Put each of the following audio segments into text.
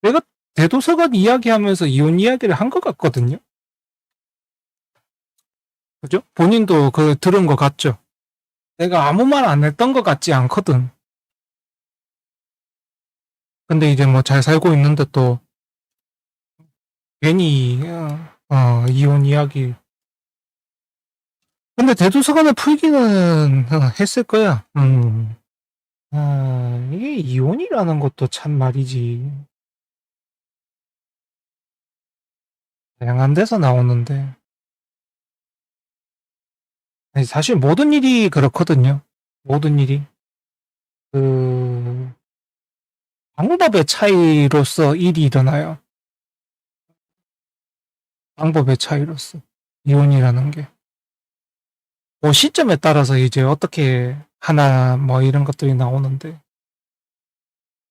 내가 대도서관 이야기하면서 이혼 이야기를 한 것 같거든요. 그죠? 본인도 그 들은 것 같죠? 내가 아무 말 안 했던 것 같지 않거든. 근데 이제 뭐 잘 살고 있는데 또 괜히 이혼 이야기. 근데 대도서관을 풀기는 했을 거야. 이게 이혼이라는 것도 참 말이지. 다양한 데서 나오는데. 아니, 사실 모든 일이 그렇거든요. 모든 일이. 그, 방법의 차이로서 일이 일어나요. 방법의 차이로서. 이혼이라는 게. 뭐 시점에 따라서 이제 어떻게 하나 뭐 이런 것들이 나오는데.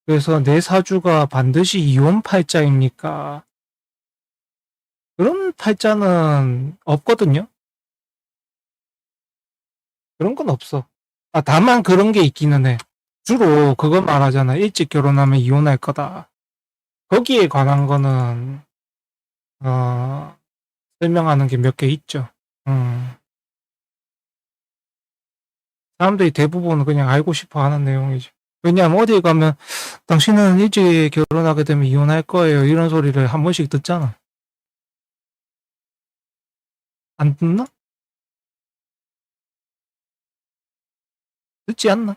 그래서 내 사주가 반드시 이혼 팔자입니까? 그런 팔자는 없거든요. 그런 건 없어. 다만 그런 게 있기는 해. 주로 그거 말하잖아. 일찍 결혼하면 이혼할 거다. 거기에 관한 거는 어, 설명하는 게 몇 개 있죠. 사람들이 대부분 그냥 알고 싶어 하는 내용이죠. 왜냐하면 어디 가면 당신은 일찍 결혼하게 되면 이혼할 거예요. 이런 소리를 한 번씩 듣잖아. 안 듣나? 듣지 않나?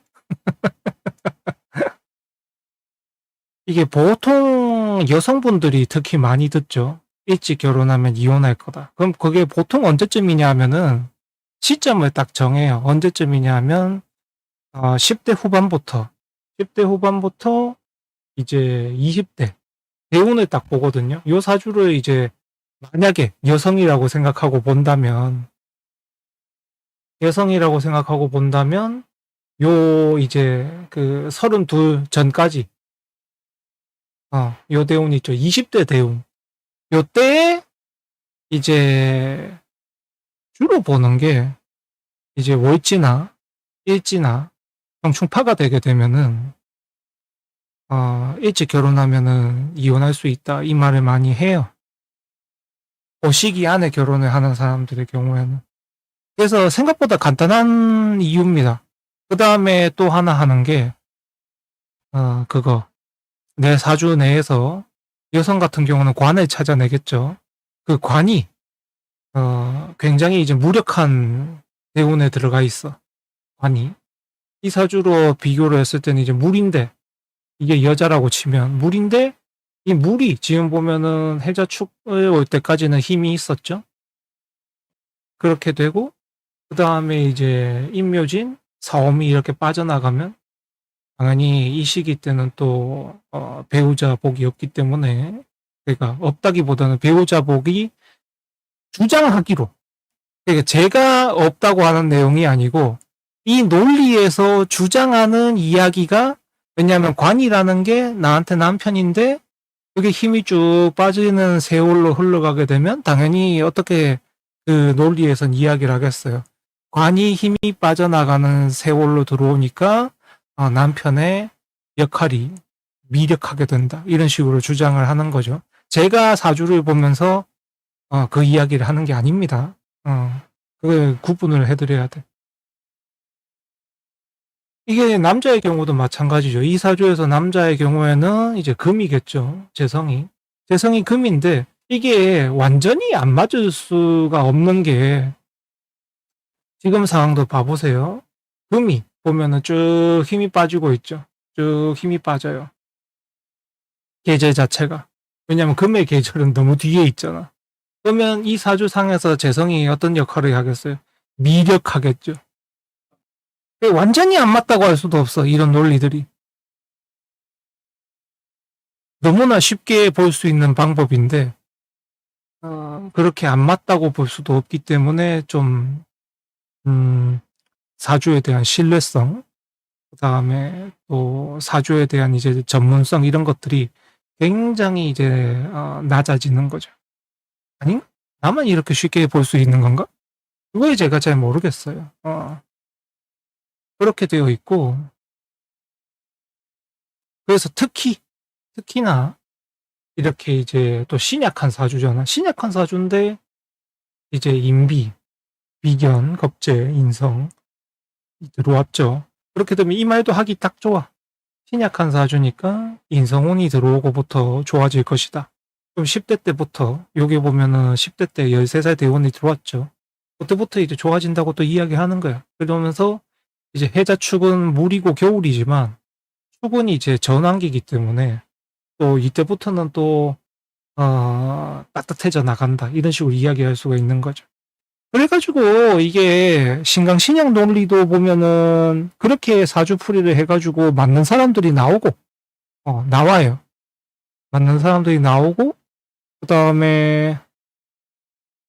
이게 보통 여성분들이 특히 많이 듣죠. 일찍 결혼하면 이혼할 거다. 그럼 그게 보통 언제쯤이냐 하면은 시점을 딱 정해요. 언제쯤이냐 하면 10대 후반부터 10대 후반부터 이제 20대 대운을 딱 보거든요. 요 사주를 이제 만약에 여성이라고 생각하고 본다면 요 이제 그 32 전까지 요 대운 있죠. 20대 대운. 요때 이제 주로 보는 게 이제 월지나 일지나 경충파가 되게 되면은 일찍 결혼하면은 이혼할 수 있다 이 말을 많이 해요. 그 시기 안에 결혼을 하는 사람들의 경우에는. 그래서 생각보다 간단한 이유입니다. 그 다음에 또 하나 하는 게 그거 내 사주 내에서 여성 같은 경우는 관을 찾아내겠죠. 그 관이 굉장히 이제 무력한 대운에 들어가 있어. 관이. 이 사주로 비교를 했을 때는 이제 물인데 이게 여자라고 치면 물인데 이 물이 지금 보면은 해자축을 올 때까지는 힘이 있었죠. 그렇게 되고 그 다음에 이제 임묘진, 사오미 이렇게 빠져나가면 당연히 이 시기 때는 또 배우자 복이 없기 때문에 그러니까 없다기보다는 배우자 복이 주장하기로 그러니까 제가 없다고 하는 내용이 아니고 이 논리에서 주장하는 이야기가 왜냐하면 관이라는 게 나한테 남편인데 그게 힘이 쭉 빠지는 세월로 흘러가게 되면 당연히 어떻게 그 논리에선 이야기를 하겠어요. 관이 힘이 빠져나가는 세월로 들어오니까 남편의 역할이 미력하게 된다. 이런 식으로 주장을 하는 거죠. 제가 사주를 보면서 그 이야기를 하는 게 아닙니다. 그 구분을 해드려야 돼. 이게 남자의 경우도 마찬가지죠. 이 사주에서 남자의 경우에는 이제 금이겠죠. 재성이 금인데 이게 완전히 안 맞을 수가 없는 게 지금 상황도 봐보세요. 금이 보면은 쭉 힘이 빠지고 있죠. 쭉 힘이 빠져요. 계절 자체가. 왜냐면 금의 계절은 너무 뒤에 있잖아. 그러면 이 사주상에서 재성이 어떤 역할을 하겠어요? 미력하겠죠. 완전히 안 맞다고 할 수도 없어. 이런 논리들이. 너무나 쉽게 볼 수 있는 방법인데 그렇게 안 맞다고 볼 수도 없기 때문에 좀 사주에 대한 신뢰성, 그다음에 또 사주에 대한 이제 전문성 이런 것들이 굉장히 이제 낮아지는 거죠. 아니? 나만 이렇게 쉽게 볼 수 있는 건가? 그거에 제가 잘 모르겠어요. 그렇게 되어 있고 그래서 특히나 이렇게 이제 또 신약한 사주잖아. 신약한 사주인데 이제 인비, 비견, 겁재, 인성 들어왔죠. 그렇게 되면 이 말도 하기 딱 좋아. 신약한 사주니까 인성운이 들어오고부터 좋아질 것이다. 좀 10대 때부터, 여기 보면은 10대 때 13살 대운이 들어왔죠. 그때부터 이제 좋아진다고 또 이야기하는 거야. 그러면서 이제 해자축은 물이고 겨울이지만 축은 이제 전환기이기 때문에 또 이때부터는 또 따뜻해져 나간다. 이런 식으로 이야기할 수가 있는 거죠. 그래가지고 이게 신강신약 논리도 보면은 그렇게 사주풀이를 해가지고 맞는 사람들이 나오고 나와요. 맞는 사람들이 나오고 그 다음에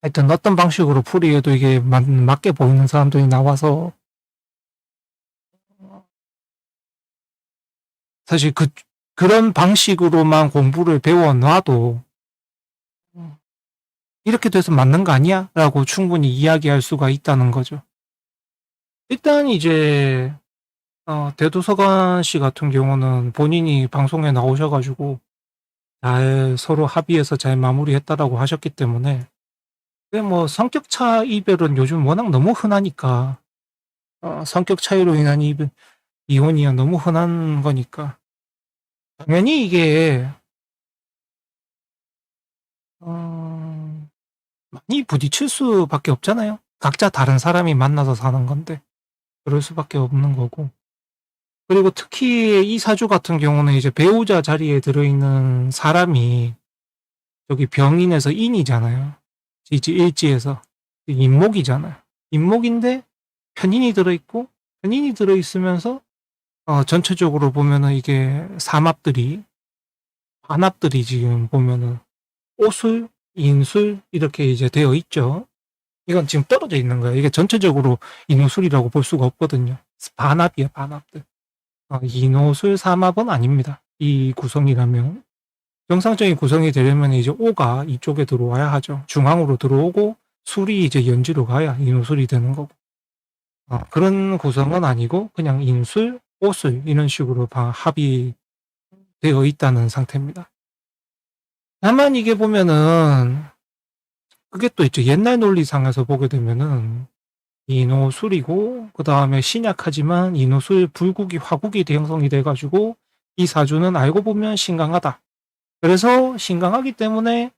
하여튼 어떤 방식으로 풀이해도 이게 맞게 보이는 사람들이 나와서 사실 그런 방식으로만 공부를 배워놔도 이렇게 돼서 맞는 거 아니야? 라고 충분히 이야기할 수가 있다는 거죠. 일단 이제 대도서관 씨 같은 경우는 본인이 방송에 나오셔가지고 잘 서로 합의해서 잘 마무리했다라고 하셨기 때문에 근데 뭐 성격 차 이별은 요즘 워낙 너무 흔하니까 성격 차이로 인한 이혼이야 너무 흔한 거니까 당연히 이게 많이 부딪힐 수밖에 없잖아요. 각자 다른 사람이 만나서 사는 건데 그럴 수밖에 없는 거고. 그리고 특히 이 사주 같은 경우는 이제 배우자 자리에 들어있는 사람이 저기 병인에서 인이잖아요. 이제 일지에서 인목이잖아요. 인목인데 편인이 들어있고 편인이 들어있으면서 전체적으로 보면은 이게 삼합들이 반합들이 지금 보면은 오술, 인술 이렇게 이제 되어 있죠. 이건 지금 떨어져 있는 거예요. 이게 전체적으로 인호술이라고 볼 수가 없거든요. 반합이야, 반합들. 인호술 삼합은 아닙니다. 이 구성이라면. 정상적인 구성이 되려면 이제 오가 이쪽에 들어와야 하죠. 중앙으로 들어오고 술이 이제 연지로 가야 인호술이 되는 거고. 그런 구성은 아니고 그냥 인술, 오술 이런 식으로 합이 되어 있다는 상태입니다. 다만 이게 보면은 그게 또 있죠. 옛날 논리상에서 보게 되면은 인호술이고 그 다음에 신약하지만 인호술 불국이 화국이 형성이 돼가지고 이 사주는 알고 보면 신강하다. 그래서 신강하기 때문에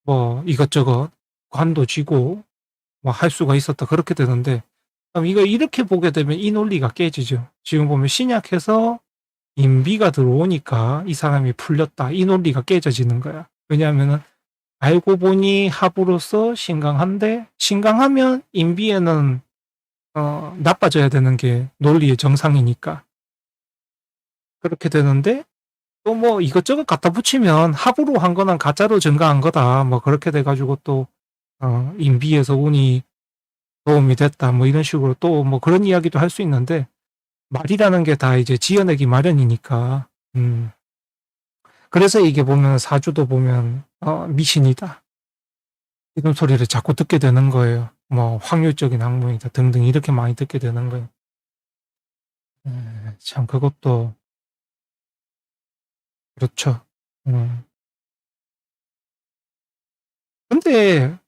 뭐 이것저것 관도 쥐고 뭐 할 수가 있었다 그렇게 되는데 그럼 이거 이렇게 보게 되면 이 논리가 깨지죠. 지금 보면 신약해서 인비가 들어오니까 이 사람이 풀렸다. 이 논리가 깨져지는 거야. 왜냐하면은 알고 보니 합으로서 신강한데 신강하면 인비에는 나빠져야 되는 게 논리의 정상이니까 그렇게 되는데 또 뭐 이것저것 갖다 붙이면 합으로 한 거는 가짜로 증가한 거다 뭐 그렇게 돼가지고 또 인비에서 운이 도움이 됐다 뭐 이런 식으로 또 뭐 그런 이야기도 할 수 있는데 말이라는 게 다 이제 지어내기 마련이니까 그래서 이게 보면 사주도 보면 미신이다 이런 소리를 자꾸 듣게 되는 거예요. 뭐 확률적인 학문이다 등등 이렇게 많이 듣게 되는 거예요. 참 그것도 그렇죠. 근데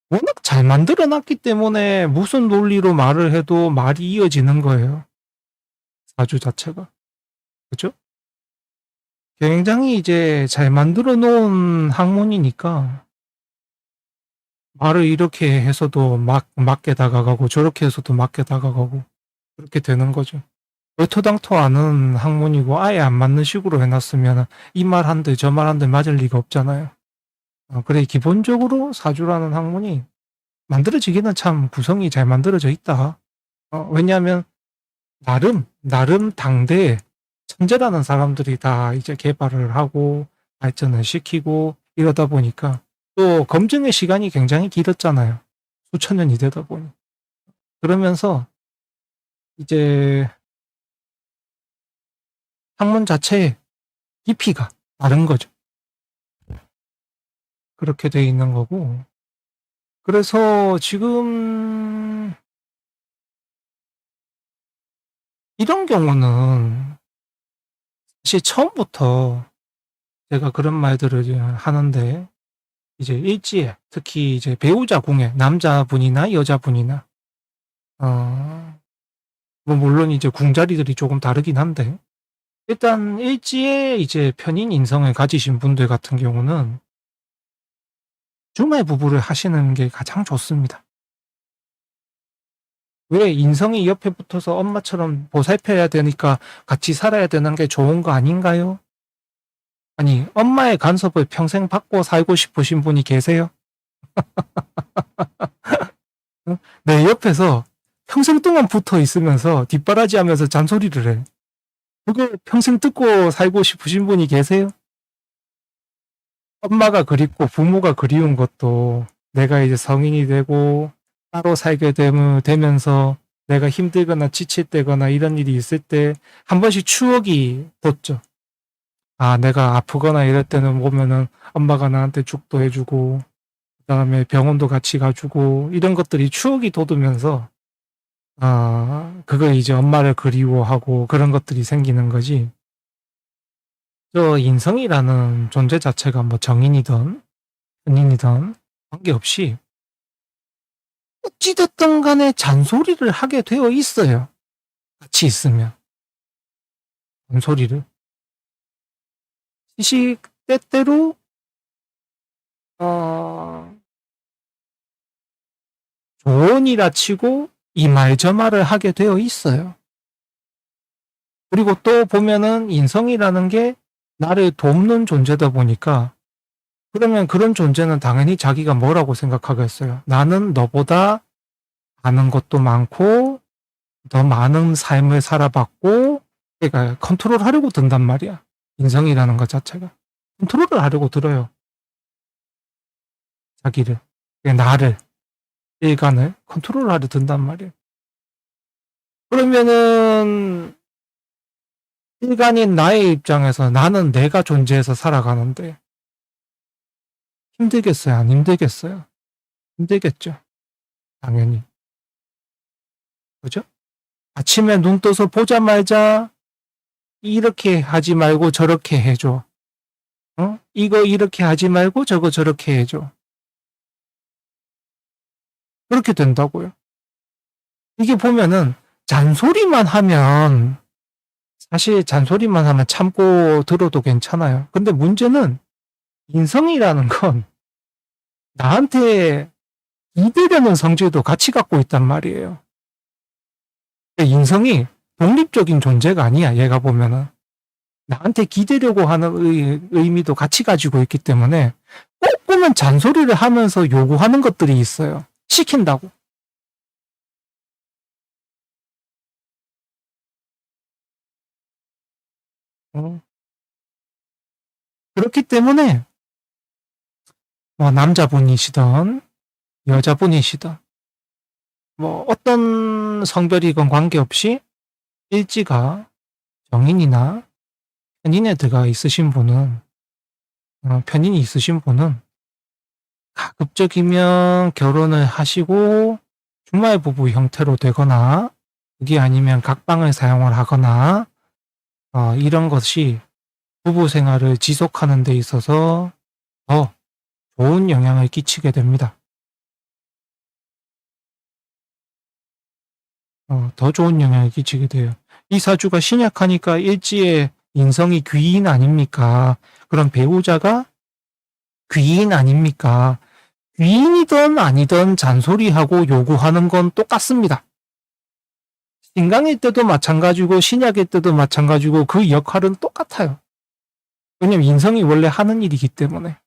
워낙 잘 만들어 놨기 때문에 무슨 논리로 말을 해도 말이 이어지는 거예요. 사주 자체가. 그죠? 굉장히 이제 잘 만들어 놓은 학문이니까 말을 이렇게 해서도 맞게 다가가고 저렇게 해서도 맞게 다가가고 그렇게 되는 거죠. 얼토당토 않은 학문이고 아예 안 맞는 식으로 해놨으면 이 말 한들 저 말 한들 맞을 리가 없잖아요. 그래 기본적으로 사주라는 학문이 만들어지기는 참 구성이 잘 만들어져 있다. 왜냐하면 나름 당대에 천재라는 사람들이 다 이제 개발을 하고 발전을 시키고 이러다 보니까 또 검증의 시간이 굉장히 길었잖아요. 수천 년이 되다 보니. 그러면서 이제 학문 자체의 깊이가 다른 거죠. 그렇게 돼 있는 거고. 그래서 지금 이런 경우는 사실 처음부터 제가 그런 말들을 하는데, 이제 일지에, 특히 이제 배우자 궁에, 남자분이나 여자분이나, 뭐 물론 이제 궁자리들이 조금 다르긴 한데, 일단 일지에 이제 편인 인성을 가지신 분들 같은 경우는 주말 부부를 하시는 게 가장 좋습니다. 왜 인성이 옆에 붙어서 엄마처럼 보살펴야 되니까 같이 살아야 되는 게 좋은 거 아닌가요? 아니, 엄마의 간섭을 평생 받고 살고 싶으신 분이 계세요? 어? 내 옆에서 평생 동안 붙어 있으면서 뒷바라지 하면서 잔소리를 해. 그걸 평생 듣고 살고 싶으신 분이 계세요? 엄마가 그립고 부모가 그리운 것도 내가 이제 성인이 되고 따로 살게 되면서 내가 힘들거나 지칠 때거나 이런 일이 있을 때 한 번씩 추억이 돋죠. 아, 내가 아프거나 이럴 때는 보면은 엄마가 나한테 죽도 해주고, 그 다음에 병원도 같이 가주고, 이런 것들이 추억이 돋으면서, 그거 이제 엄마를 그리워하고 그런 것들이 생기는 거지. 저 인성이라는 존재 자체가 뭐 정인이든 은인이든 관계없이 어찌됐든 간에 잔소리를 하게 되어 있어요. 같이 있으면. 잔소리를. 시시때때로, 어, 조언이라 치고 이 말 저 말을 하게 되어 있어요. 그리고 또 보면은 인성이라는 게 나를 돕는 존재다 보니까 그러면 그런 존재는 당연히 자기가 뭐라고 생각하겠어요. 나는 너보다 아는 것도 많고 더 많은 삶을 살아봤고 그러니까 컨트롤하려고 든단 말이야. 인성이라는 것 자체가. 컨트롤을 하려고 들어요. 자기를. 나를. 일간을 컨트롤하려 든단 말이에요. 그러면은 일간인 나의 입장에서 나는 내가 존재해서 살아가는데 힘들겠어요? 안 힘들겠어요? 힘들겠죠. 당연히. 그죠? 아침에 눈 떠서 보자마자 이렇게 하지 말고 저렇게 해줘. 이거 이렇게 하지 말고 저거 저렇게 해줘. 그렇게 된다고요. 이게 보면은 잔소리만 하면 사실 잔소리만 하면 참고 들어도 괜찮아요. 근데 문제는 인성이라는 건 나한테 기대되는 성질도 같이 갖고 있단 말이에요. 인성이 독립적인 존재가 아니야. 얘가 보면은 나한테 기대려고 하는 의미도 같이 가지고 있기 때문에 꼭 보면 잔소리를 하면서 요구하는 것들이 있어요. 시킨다고. 그렇기 때문에 뭐 남자분이시든 여자분이시든 뭐 어떤 성별이건 관계없이 일지가 정인이나 편인에 들어가 있으신 분은 편인이 있으신 분은 가급적이면 결혼을 하시고 주말 부부 형태로 되거나 그게 아니면 각방을 사용을 하거나 이런 것이 부부 생활을 지속하는 데 있어서 더 좋은 영향을 끼치게 됩니다. 더 좋은 영향을 끼치게 돼요. 이 사주가 신약하니까 일지의 인성이 귀인 아닙니까? 그럼 배우자가 귀인 아닙니까? 귀인이든 아니든 잔소리하고 요구하는 건 똑같습니다. 신강일 때도 마찬가지고 신약일 때도 마찬가지고 그 역할은 똑같아요. 왜냐면 인성이 원래 하는 일이기 때문에.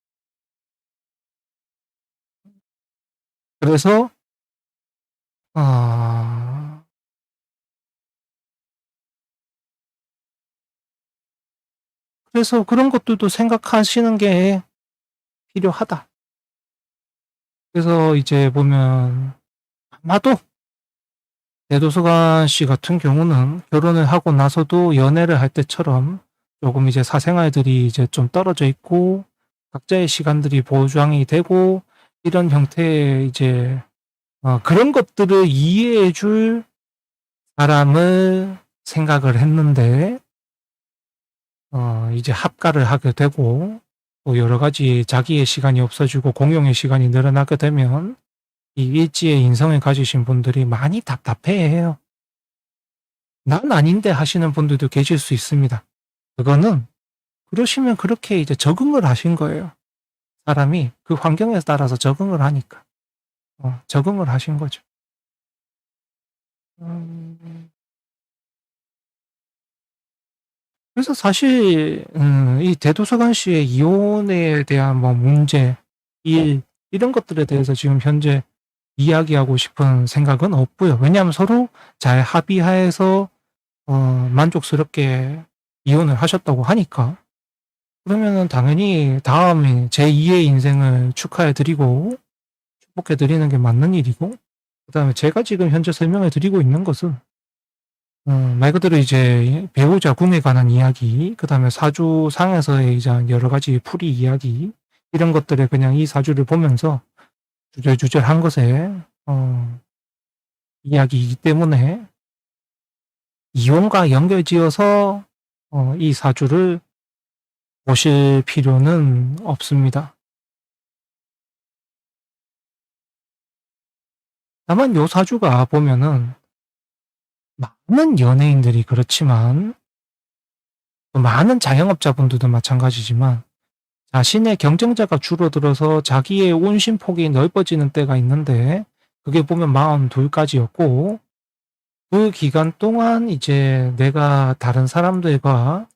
그래서 그래서 그런 것들도 생각하시는 게 필요하다. 그래서 이제 보면 아마도 대도서관 씨 같은 경우는 결혼을 하고 나서도 연애를 할 때처럼 조금 이제 사생활들이 이제 좀 떨어져 있고 각자의 시간들이 보장이 되고 이런 형태의 이제 그런 것들을 이해해 줄 사람을 생각을 했는데 이제 합가를 하게 되고 또 여러 가지 자기의 시간이 없어지고 공용의 시간이 늘어나게 되면 이 일지의 인성을 가지신 분들이 많이 답답해해요. 난 아닌데 하시는 분들도 계실 수 있습니다. 그거는 그러시면 그렇게 이제 적응을 하신 거예요. 사람이 그 환경에 따라서 적응을 하니까. 적응을 하신 거죠. 음. 그래서 사실 이 대도서관 씨의 이혼에 대한 뭐 문제, 일 이런 것들에 대해서 지금 현재 이야기하고 싶은 생각은 없고요. 왜냐하면 서로 잘 합의하에서 만족스럽게 이혼을 하셨다고 하니까. 그러면은 당연히 다음에 제2의 인생을 축하해 드리고 축복해 드리는 게 맞는 일이고, 그다음에 제가 지금 현재 설명해 드리고 있는 것은 말 그대로 이제 배우자 궁에 관한 이야기, 그다음에 사주상에서의 이제 여러 가지 풀이 이야기, 이런 것들을 그냥 이 사주를 보면서 주절주절한 것에 이야기이기 때문에 이혼과 연결지어서 이 사주를 보실 필요는 없습니다. 다만 요 사주가 보면은 많은 연예인들이 그렇지만 또 많은 자영업자분들도 마찬가지지만 자신의 경쟁자가 줄어들어서 자기의 운신폭이 넓어지는 때가 있는데, 그게 보면 42까지였고 그 기간 동안 이제 내가 다른 사람들과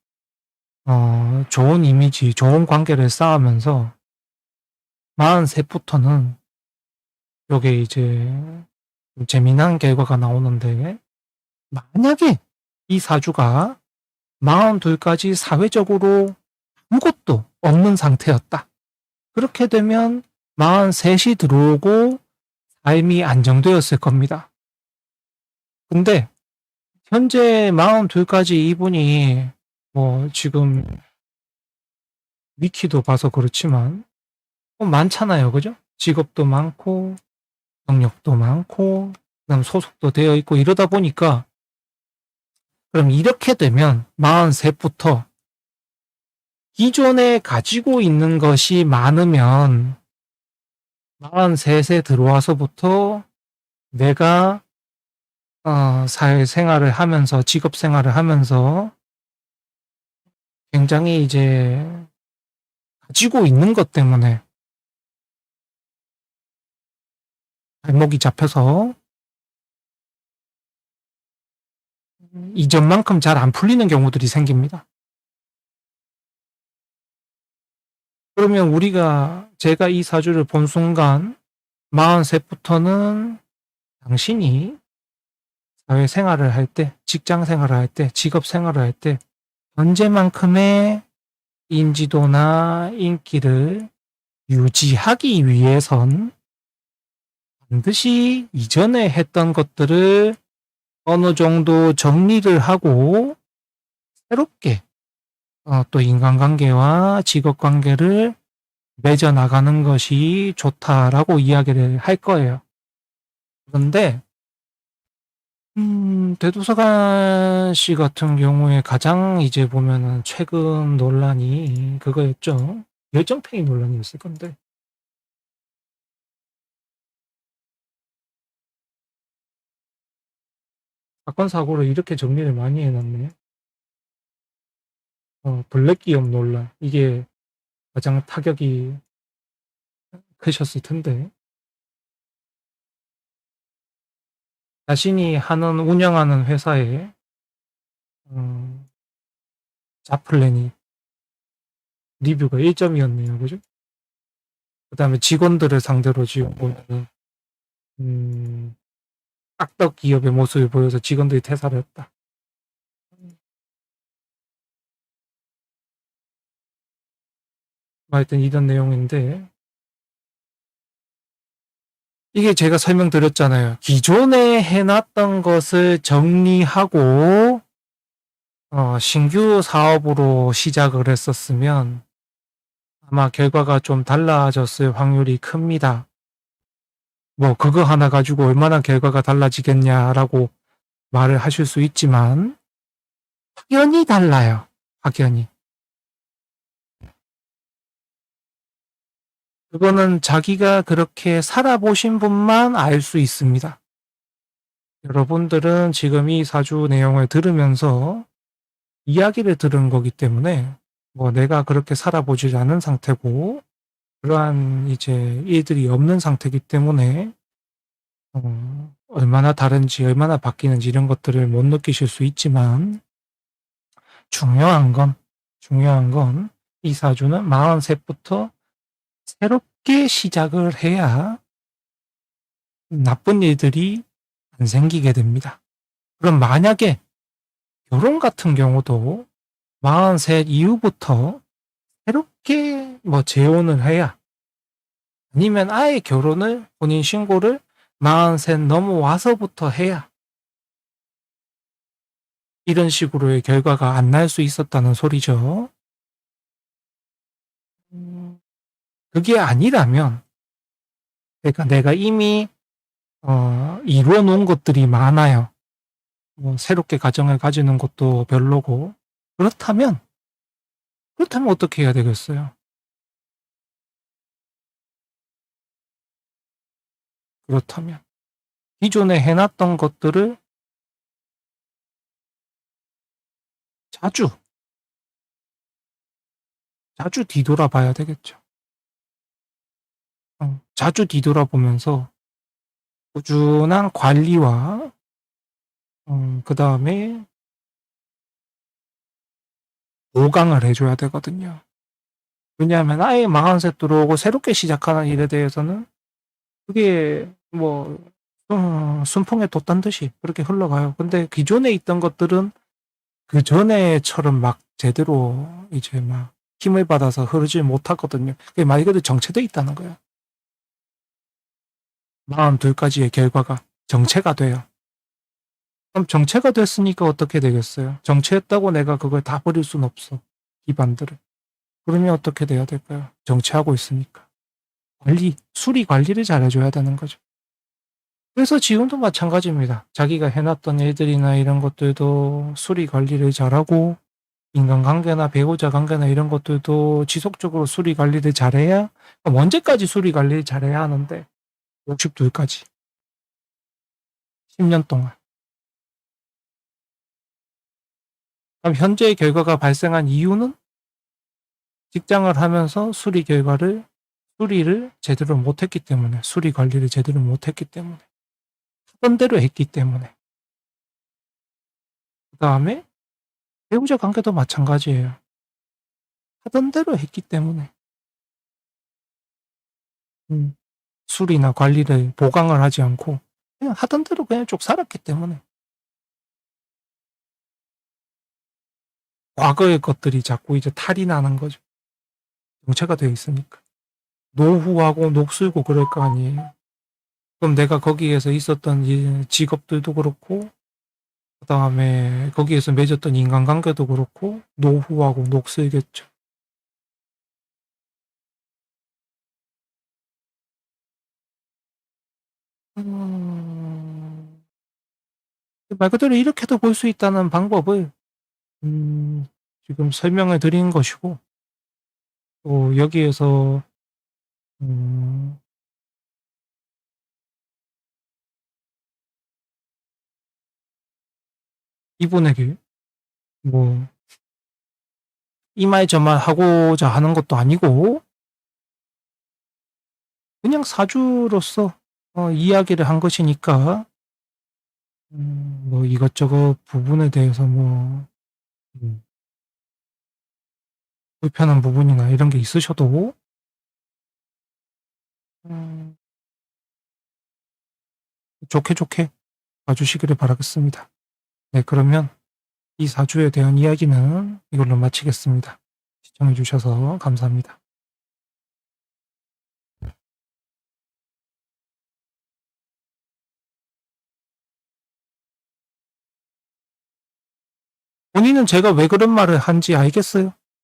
좋은 이미지, 좋은 관계를 쌓으면서 43부터는 요게 이제 좀 재미난 결과가 나오는데, 만약에 이 사주가 42까지 사회적으로 아무것도 없는 상태였다. 그렇게 되면 43이 들어오고 삶이 안정되었을 겁니다. 근데 현재 42까지 이분이 뭐 지금 위키도 봐서 그렇지만 많잖아요. 그죠? 직업도 많고 경력도 많고 그다음 소속도 되어 있고 이러다 보니까, 그럼 이렇게 되면 43부터 기존에 가지고 있는 것이 많으면 43세 들어와서부터 내가 사회생활을 하면서 직업생활을 하면서 굉장히 이제 가지고 있는 것 때문에 발목이 잡혀서 이전만큼 잘 안 풀리는 경우들이 생깁니다. 그러면 제가 이 사주를 본 순간 43부터는 당신이 사회생활을 할 때, 직장생활을 할 때, 직업생활을 할 때 현재만큼의 인지도나 인기를 유지하기 위해선 반드시 이전에 했던 것들을 어느 정도 정리를 하고 새롭게 또 인간관계와 직업관계를 맺어나가는 것이 좋다라고 이야기를 할 거예요. 그런데 대도서관 씨 같은 경우에 가장 이제 보면은 최근 논란이 그거였죠. 열정페이 논란이었을 건데, 사건 사고를 이렇게 정리를 많이 해놨네. 블랙 기업 논란, 이게 가장 타격이 크셨을 텐데, 자신이 운영하는 회사에 자플랜이 리뷰가 1점이었네요. 그죠? 그 다음에 직원들을 상대로 지금 보면은 악덕 기업의 모습을 보여서 직원들이 퇴사를 했다. 하여튼 이런 내용인데, 이게 제가 설명드렸잖아요. 기존에 해놨던 것을 정리하고 신규 사업으로 시작을 했었으면 아마 결과가 좀 달라졌을 확률이 큽니다. 뭐 그거 하나 가지고 얼마나 결과가 달라지겠냐라고 말을 하실 수 있지만 확연히 달라요. 확연히. 그거는 자기가 그렇게 살아보신 분만 알 수 있습니다. 여러분들은 지금 이 사주 내용을 들으면서 이야기를 들은 거기 때문에 뭐 내가 그렇게 살아보지 않은 상태고 그러한 이제 일들이 없는 상태이기 때문에 얼마나 다른지 얼마나 바뀌는지 이런 것들을 못 느끼실 수 있지만 중요한 건 이 사주는 43부터 새롭게 시작을 해야 나쁜 일들이 안 생기게 됩니다. 그럼 만약에 결혼 같은 경우도 43 이후부터 새롭게 뭐 재혼을 해야 아니면 아예 결혼을 본인 신고를 43 넘어와서부터 해야 이런 식으로의 결과가 안 날 수 있었다는 소리죠. 그게 아니라면 그러니까 내가 이미 이루어 놓은 것들이 많아요. 뭐 새롭게 가정을 가지는 것도 별로고 그렇다면 어떻게 해야 되겠어요? 그렇다면 기존에 해놨던 것들을 자주 뒤돌아봐야 되겠죠. 자주 뒤돌아보면서 꾸준한 관리와 그다음에 보강을 해줘야 되거든요. 왜냐하면 아예 43 들어오고 새롭게 시작하는 일에 대해서는 그게 뭐 순풍에 돛단 듯이 그렇게 흘러가요. 근데 기존에 있던 것들은 그 전에처럼 막 제대로 이제 막 힘을 받아서 흐르지 못하거든요. 그게 말 그대로 정체돼 있다는 거예요. 42가지의 결과가 정체가 돼요. 그럼 정체가 됐으니까 어떻게 되겠어요? 정체했다고 내가 그걸 다 버릴 순 없어. 기반들을. 그러면 어떻게 돼야 될까요? 정체하고 있으니까. 수리 관리를 잘해줘야 되는 거죠. 그래서 지금도 마찬가지입니다. 자기가 해놨던 일들이나 이런 것들도 수리 관리를 잘하고 인간관계나 배우자 관계나 이런 것들도 지속적으로 수리 관리를 잘해야 언제까지 수리 관리를 잘해야 하는데 62까지 10년 동안. 그럼 현재의 결과가 발생한 이유는 직장을 하면서 수리를 제대로 못했기 때문에 수리 관리를 제대로 못했기 때문에 하던 대로 했기 때문에 그 다음에 배우자 관계도 마찬가지예요. 하던 대로 했기 때문에 수리나 관리를 보강을 하지 않고 그냥 하던 대로 그냥 쭉 살았기 때문에 과거의 것들이 자꾸 이제 탈이 나는 거죠. 정체가 되어 있으니까. 노후하고 녹슬고 그럴 거 아니에요. 그럼 내가 거기에서 있었던 이 직업들도 그렇고 그 다음에 거기에서 맺었던 인간관계도 그렇고 노후하고 녹슬겠죠. 말 그대로 이렇게도 볼 수 있다는 방법을 지금 설명을 드린 것이고 또 여기에서 이분에게 뭐 이 말 저 말 하고자 하는 것도 아니고 그냥 사주로서 이야기를 한 것이니까 뭐 이것저것 부분에 대해서 뭐 불편한 부분이나 이런 게 있으셔도 좋게 봐주시기를 바라겠습니다. 네, 그러면 이 사주에 대한 이야기는 이걸로 마치겠습니다. 시청해 주셔서 감사합니다. 본인은 제가 왜 그런 말을 한지 알겠어요?